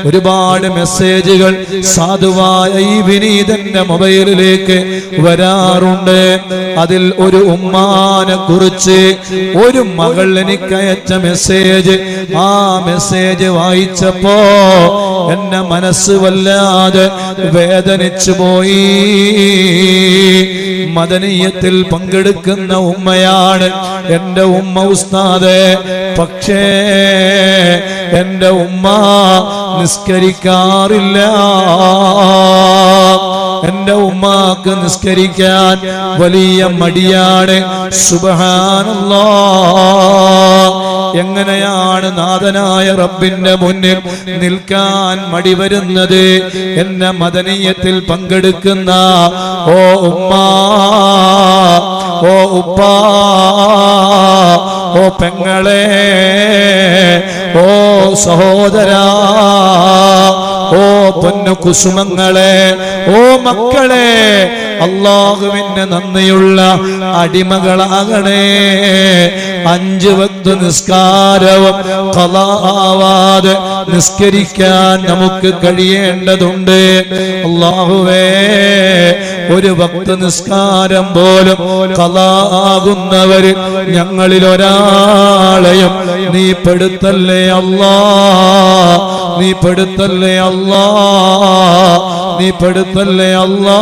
ഒരുപാട് മെസ്സേജുകൾ സാധുവായ ഈ വിനീതന്റെ മൊബൈലിലേക്ക് വരാറുണ്ട്. അതിൽ ഒരു ഉമ്മാനെ കുറിച്ച് ഒരു മകൾ എനിക്ക് അയച്ച മെസ്സേജ്, ആ മെസ്സേജ് വായിച്ചപ്പോ എന്റെ മനസ്സ് വല്ലാതെ വേദനിച്ചു പോയി. മദനീയത്തിൽ പങ്കെടുക്കുന്ന ഉമ്മയാണ് എന്റെ ഉമ്മ ഉസ്താദേ. പക്ഷേ എന്റെ ഉമ്മ നിസ്കരിക്കാറില്ല. എന്റെ ഉമ്മാക്ക് നിസ്കരിക്കാൻ വലിയ മടിയാണ്. സുബ്ഹാനല്ലാഹ്, എങ്ങനെയാണ് നാഥനായ റബ്ബിന്റെ മുന്നിൽ നിൽക്കാൻ മടി വരുന്നത്? എന്നെ മദനീയത്തിൽ പങ്കെടുക്കുന്ന ഓ ഉമ്മ, ഓ ഉപ്പ, ഓ പെങ്ങളെ, ഓ സഹോദരാ, ഓ പൊന്നു കുസുമങ്ങളെ, ഓ മക്കളെ, അല്ലാഹുവിന് നന്ദിയുള്ള അടിമകളാകണേ. 5 വക്ത് നിസ്കാരവും ഖളാ ആവാതെ നിസ്കരിക്കാൻ നമുക്ക് കഴിയേണ്ടതുണ്ട്. അല്ലാഹുവേ, ഒരു വക്ത് നിസ്കാരം പോലും ഖളാ ആകുന്നവർ ഞങ്ങളിൽ ഒരാളെയും നീ പെടുത്തല്ലേ അല്ലാ, നീ പെടുത്തല്ലേ അല്ലാ, നീ പെടുത്തല്ലേ അല്ലാ.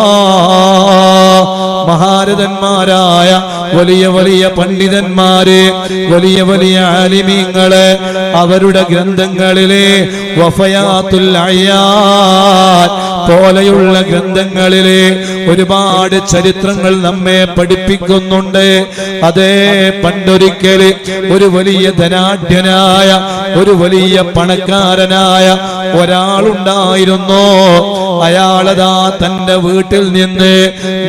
മഹാരഥന്മാരായ വലിയ വലിയ പണ്ഡിതന്മാരെ, വലിയ വലിയ ആലിമീങ്ങളെ, അവരുടെ ഗ്രന്ഥങ്ങളിലെ വഫയാത്തുൽ അയ്യാൻ പോലെയുള്ള ഗ്രന്ഥങ്ങളിലെ ഒരുപാട് ചരിത്രങ്ങൾ നമ്മെ പഠിപ്പിക്കുന്നുണ്ട്. അതേ, പണ്ടൊരിക്കൽ ഒരു വലിയ ധനാഢ്യനായ, ഒരു വലിയ പണക്കാരനായ ഒരാളുണ്ടായിരുന്നു. അയാളതാ തന്റെ വീട്ടിൽ നിന്ന്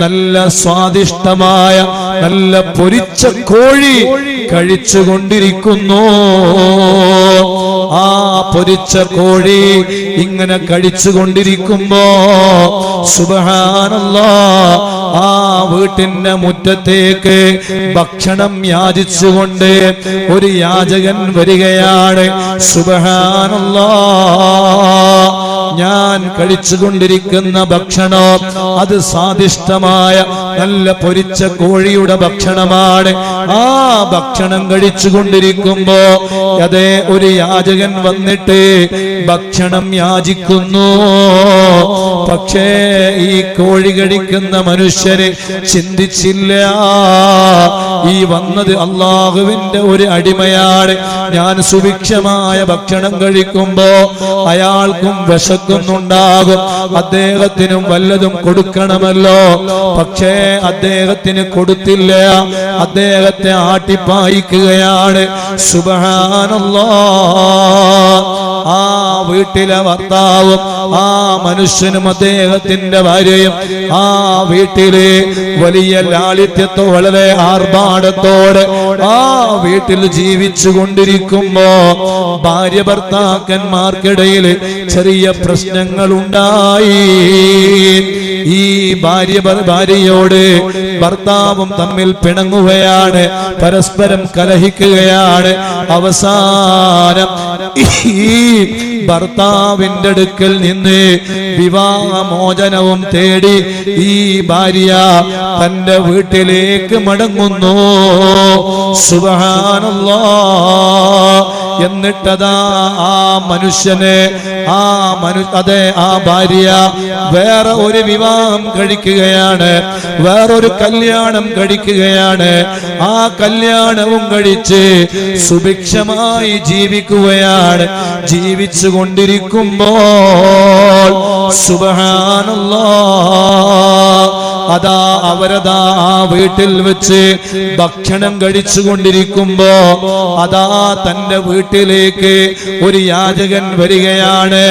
നല്ല സ്വാദിഷ്ടമായ നല്ല പൊരിച്ച കോഴി കഴിച്ചുകൊണ്ടിരിക്കുന്നു. ആ പൊരിച്ച കോഴി ഇങ്ങനെ കഴിച്ചുകൊണ്ടിരിക്കുമ്പോ സുബ്ഹാനല്ലാഹ്, ആ വീട്ടിന്റെ മുറ്റത്തേക്ക് ഭക്ഷണം യാചിച്ചുകൊണ്ട് ഒരു യാചകൻ വരികയാണ്. സുബ്ഹാനല്ലാഹ്, ഞാൻ കഴിച്ചുകൊണ്ടിരിക്കുന്ന ഭക്ഷണം അത് സ്വാദിഷ്ടമായ നല്ല പൊരിച്ച കോഴിയുടെ ഭക്ഷണമാണ്. ആ ഭക്ഷണം കഴിച്ചുകൊണ്ടിരിക്കുമ്പോ അതേ ഒരു യാചകൻ വന്നിട്ട് ഭക്ഷണം യാചിക്കുന്നു. പക്ഷേ ഈ കോഴി കഴിക്കുന്ന മനുഷ്യന് ചിന്തിച്ചില്ല, ഈ വന്നത് അല്ലാഹുവിന്റെ ഒരു അടിമയാണ്. ഞാൻ സുഭിക്ഷമായ ഭക്ഷണം കഴിക്കുമ്പോ അയാൾക്കും വിശക്കുന്നുണ്ടാകും, അദ്ദേഹത്തിനും വല്ലതും കൊടുക്കണമല്ലോ. പക്ഷേ അദ്ദേഹത്തിന് കൊടുത്തില്ല, അദ്ദേഹത്തെ ആട്ടിപ്പായിക്കുകയാണ്. സുബ്ഹാനല്ലാഹ്, ആ വീട്ടിലെ ഭർത്താവും ആ മനുഷ്യനും അദ്ദേഹത്തിന്റെ ഭാര്യയും ആ വീട്ടിലെ വലിയ ലാളിത്യത്തോ വളരെ ആർഭാടത്തോടെ ആ വീട്ടിൽ ജീവിച്ചു കൊണ്ടിരിക്കുമ്പോ ഭാര്യ ഭർത്താക്കന്മാർക്കിടയിൽ ചെറിയ പ്രശ്നങ്ങളുണ്ടായി. ഈ ഭാര്യയോട് ഭർത്താവും തമ്മിൽ പിണങ്ങുകയാണ്, പരസ്പരം കലഹിക്കുകയാണ്. അവസാനം ഈ ഭർത്താവിന്റെ അടുക്കൽ നിന്ന് വിവാഹമോചനവും തേടി ഈ ഭാര്യ തന്റെ വീട്ടിലേക്ക് മടങ്ങുന്നു. സുബ്ഹാനല്ലാഹ്, എന്നിട്ടതാ ആ മനുഷ്യനെ ആ ഭാര്യ വേറെ ഒരു വിവാഹം കഴിക്കുകയാണ്, വേറൊരു കല്യാണം കഴിക്കുകയാണ്. ആ കല്യാണവും കഴിച്ച് സുഭിക്ഷമായി ജീവിക്കുകയാണ്. ജീവിച്ചു കൊണ്ടിരിക്കുമ്പോൾ സുബ്ഹാനല്ലാഹ്, അതാ അവരതാ ആ വീട്ടിൽ വെച്ച് ഭക്ഷണം കഴിച്ചു കൊണ്ടിരിക്കുമ്പോ അതാ തന്റെ വീട്ടിലേക്ക് ഒരു യാചകൻ വരികയാണ്.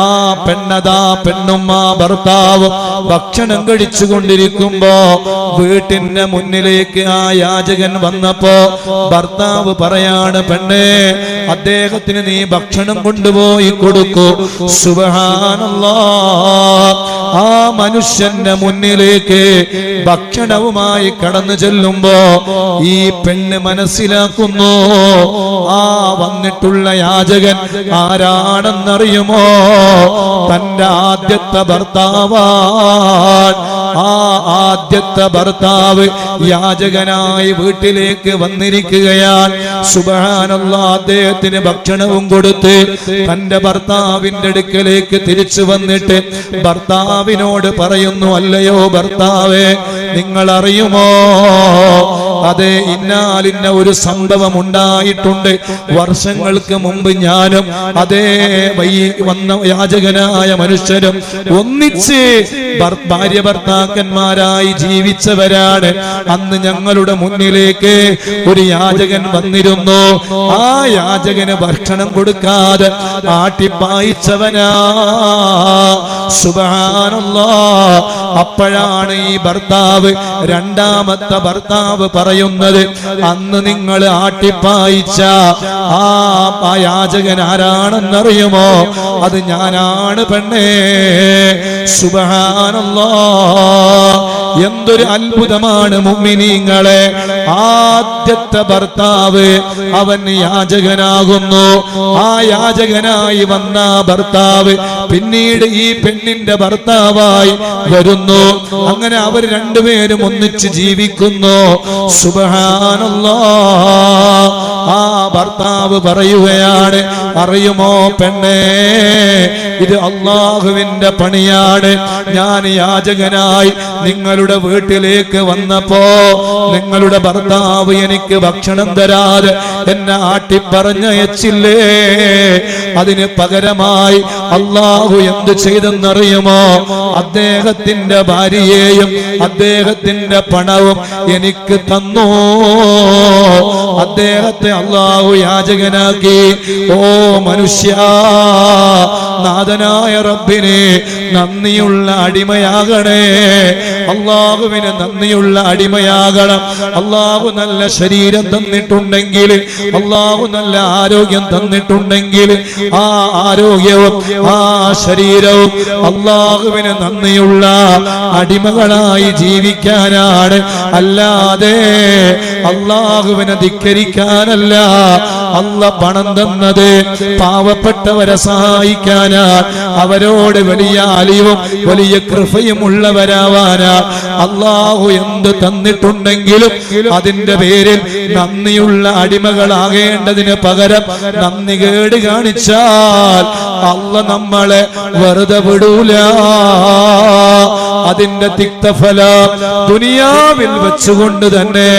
ആ പെണ്ണും ആ ഭർത്താവും ഭക്ഷണം കഴിച്ചു കൊണ്ടിരിക്കുമ്പോ വീട്ടിന്റെ മുന്നിലേക്ക് ആ യാചകൻ വന്നപ്പോ ഭർത്താവ് പറയാണ്, പെണ്ണേ, അദ്ദേഹത്തിന് നീ ഭക്ഷണം കൊണ്ടുപോയി കൊടുക്കൂ. സുബ്ഹാനല്ലാഹ്, ആ മനുഷ്യന്റെ മുന്നിലേക്ക് വീട്ടിലേക്ക് ഭക്ഷണവുമായി കടന്നു ചെല്ലുമ്പോ ഈ പെണ്ണ് മനസ്സിലാക്കുന്നു, ആ വന്നിട്ടുള്ള യാചകൻ ആരാണെന്നറിയുമോ? തന്റെ ആദ്യത്തെ ഭർത്താവാൻ. ആ ആദ്യത്തെ ഭർത്താവ് യാചകനായി വീട്ടിലേക്ക് വന്നിരിക്കുകയാണ്. സുബ്ഹാനല്ലാഹ്, അദ്ദേഹത്തിന് ഭക്ഷണവും കൊടുത്ത് തന്റെ ഭർത്താവിന്റെ അടുക്കലേക്ക് തിരിച്ചു വന്നിട്ട് ഭർത്താവിനോട് പറയുന്നു, അല്ലയോ ഭർത്താവേ, നിങ്ങൾ അറിയുമോ, അതെ, ഇന്നാലിന്ന ഒരു സംഭവം ഉണ്ടായിട്ടുണ്ട്. വർഷങ്ങൾക്ക് മുമ്പ് ഞാനും അതേ വന്ന യാചകനായ മനുഷ്യരും ഒന്നിച്ച് ഭാര്യ ഭർത്താക്കന്മാരായി ജീവിച്ചവരാണ്. അന്ന് ഞങ്ങളുടെ മുന്നിലേക്ക് ഒരു യാചകൻ വന്നിരുന്നു. ആ യാചകന് ഭക്ഷണം കൊടുക്കാതെ ആട്ടിപ്പായിച്ചവനാ. സുബ്ഹാനല്ലാഹ്. അപ്പോഴാണ് ഈ ഭർത്താവ്, രണ്ടാമത്തെ ഭർത്താവ് പറയുന്നത്, അന്ന് നിങ്ങൾ ആട്ടിപ്പായിച്ച ആ യാചകൻ ആരാണെന്നറിയുമോ? അത് ഞാനാണ് പെണ്ണേ. സുബ്ഹാനല്ലാഹ്. എന്തൊരു അത്ഭുതമാണ് മുഅ്മിനീങ്ങളെ. ആദ്യത്തെ ഭർത്താവ് അവൻ യാചകനാകുന്നു. ആ യാചകനായി വന്ന ഭർത്താവ് പിന്നീട് ഈ പെണ്ണിന്റെ ഭർത്താവായി വരുന്നു. അങ്ങനെ അവർ രണ്ടുപേരും ഒന്നിച്ച് ജീവിക്കുന്നു. സുബ്ഹാനല്ലാഹ്. ആ ഭർത്താവ് പറയുകയാണ്, അറിയുമോ പെണ്ണേ, ഇത് അല്ലാഹുവിന്റെ പണിയാണ്. ഞാൻ യാചകനായി നിങ്ങളുടെ വീട്ടിലേക്ക് വന്നപ്പോ നിങ്ങളുടെ ഭർത്താവ് എനിക്ക് ഭക്ഷണം തരാതെ എന്നെ ആട്ടിപ്പറഞ്ഞയച്ചില്ലേ? അതിന് പകരമായി അല്ലാഹു എന്ത് ചെയ്തെന്നറിയുമോ? അദ്ദേഹത്തിന്റെ ഭാര്യയെയും അദ്ദേഹത്തിന്റെ പണവും എനിക്ക് തന്നു. അദ്ദേഹത്തെ അല്ലാഹു യാചകനാക്കി. ഓ മനുഷ്യ, നാഥനായ റബ്ബിനെ നന്ദിയുള്ള അടിമയാകണേ. അല്ലാഹുവിന് നന്ദിയുള്ള അടിമയാകണം. അല്ലാഹു നല്ല ശരീരം തന്നിട്ടുണ്ടെങ്കിൽ, അല്ലാഹു നല്ല ആരോഗ്യം തന്നിട്ടുണ്ടെങ്കിൽ, ആ ആരോഗ്യവും ആ ശരീരവും അല്ലാഹുവിന് നന്ദിയുള്ള അടിമകളായി ജീവിക്കാനാണ്. അല്ലാതെ അല്ലാഹുവിനെ ധിക്കരിക്കാനല്ല. അല്ലാഹ് പണം തന്നത് പാവപ്പെട്ടവരെ സഹായിക്കാനാ, അവരോട് വലിയ അലിവും വലിയ കൃപയും ഉള്ളവരാവാനാ. അല്ലാഹു എന്ത് തന്നിട്ടുണ്ടെങ്കിലും അതിന്റെ പേരിൽ നന്ദിയുള്ള അടിമകളാകേണ്ടതിന് പകരം നന്ദി കേട് കാണിച്ചാൽ അല്ലാഹ് നമ്മളെ വെറുതെ വിടൂല. അതിന്റെ തിക്തഫലം ദുനിയാവിൽ വെച്ചുകൊണ്ട് തന്നെ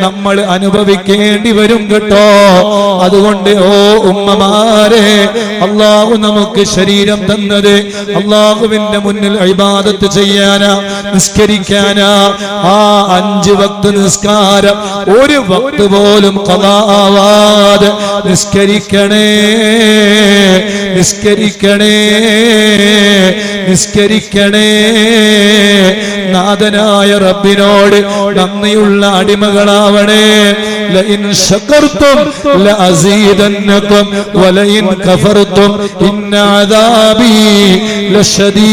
നമ്മൾ അനുഭവിക്കേണ്ടി വരും കേട്ടോ. അതുകൊണ്ട് ഓ ഉമ്മമാരെ, അല്ലാഹു നമുക്ക് ശരീരം തന്നത് അല്ലാഹുവിന്റെ മുന്നിൽ ഇബാദത്ത് ചെയ്യാനാ, നിസ്കരിക്കാനാ. ആ 5 വക്ത് നിസ്കാരം ഒരു വക്ത് പോലും ഖളാ ആവാതെ നിസ്കരിക്കണേ, നിസ്കരിക്കണേ, നിസ്കരിക്കണേ. നാഥനായ റബ്ബിനോട് നന്ദിയുള്ള അടിമകളാവണേ. ലഇൻ ശകർതും ലഅസീദന്നകും വലഇൻ കഫർതും ഇന്ന അദാബി ലശദീദ്.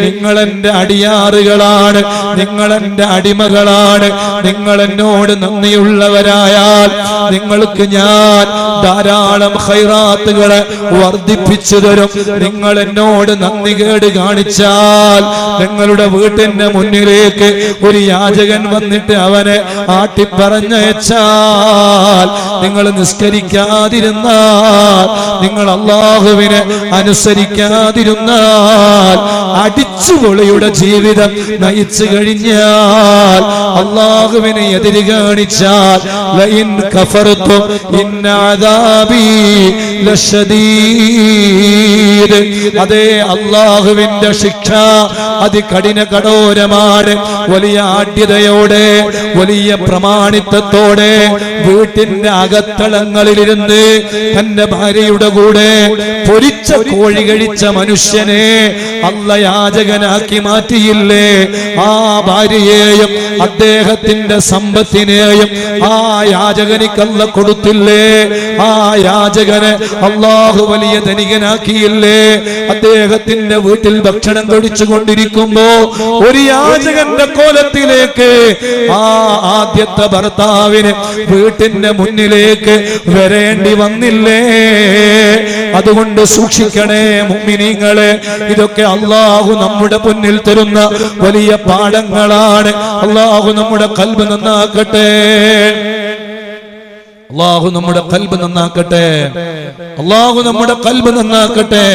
നിങ്ങൾ എൻ്റെ അടിയാറുകളാണ്, നിങ്ങൾ എൻ്റെ അടിമകളാണ്. നിങ്ങൾ എന്നോട് നന്ദിയുള്ളവരായാൽ നിങ്ങൾക്ക് ഞാൻ ധാരാളം ഖൈറാത്തുകളെ വർദ്ധിപ്പിച്ചു തരും. നിങ്ങൾ എന്നോട് നന്ദി കേട് കാണിച്ചാൽ, നിങ്ങളുടെ വീട്ടിന്റെ മുന്നിലേക്ക് ഒരു യാചകൻ വന്നിട്ട് അവനെ ആട്ടിപ്പറഞ്ഞയച്ചാൽ, നിങ്ങൾ നിസ്കരിക്കാതിരുന്നാൽ, നിങ്ങൾ അല്ലാഹുവിനെ അനുസരിക്കാതിരുന്നാൽ, അടിച്ചുപൊളിയുടെ ജീവിതം നയിച്ചു കഴിഞ്ഞാൽ, അല്ലാഹുവിനെ എതിര് കാണിച്ചാൽ, ലഇൻ കഫർതും ഇന്ന അദാബി ലശദീദ്. അതേ, അല്ലാഹുവിന്റെ ശിക്ഷ അതികഠിന കഠോരമാണ്. വലിയ ആഢ്യതയോടെ, വലിയ പ്രമാണിത്വത്തോടെ വീട്ടിന്റെ അകത്തളങ്ങളിലിരുന്ന് തന്റെ ഭാര്യയുടെ കൂടെ പൊരിച്ച കോഴി കഴിച്ച മനുഷ്യനെ അല്ലാഹ് യാചകനാക്കി മാറ്റിയില്ലേ? ആ ഭാര്യയെയും അദ്ദേഹത്തിന്റെ സമ്പത്തിനെയും ആ യാചകനിക്ക് അല്ലാഹ് കൊടുത്തില്ലേ? ആ യാചകനെ അല്ലാഹു വലിയ ധനികനാക്കിയില്ലേ? അദ്ദേഹത്തിന്റെ വീട്ടിൽ ഭക്ഷണം കഴിച്ചു കൊണ്ടിരിക്കുമ്പോ ഒരു യാചകന്റെ കോലത്തിലേക്ക് ആ ആദ്യത്തെ ഭർത്താവിന് വീട്ടിന്റെ മുന്നിലേക്ക് വരേണ്ടി വന്നില്ലേ? അതുകൊണ്ട് സൂക്ഷിക്കണേ മുഅ്മിനീങ്ങളെ. ഇതൊക്കെ അല്ലാഹു നമ്മുടെ മുന്നിൽ തരുന്ന വലിയ പാഠങ്ങളാണ്. അല്ലാഹു നമ്മുടെ ഖൽബ് നന്നാക്കട്ടെ. അല്ലാഹു നമ്മുടെ ഖൽബ് നന്നാക്കട്ടെ. അല്ലാഹു നമ്മുടെ ഖൽബ് നന്നാക്കട്ടെ.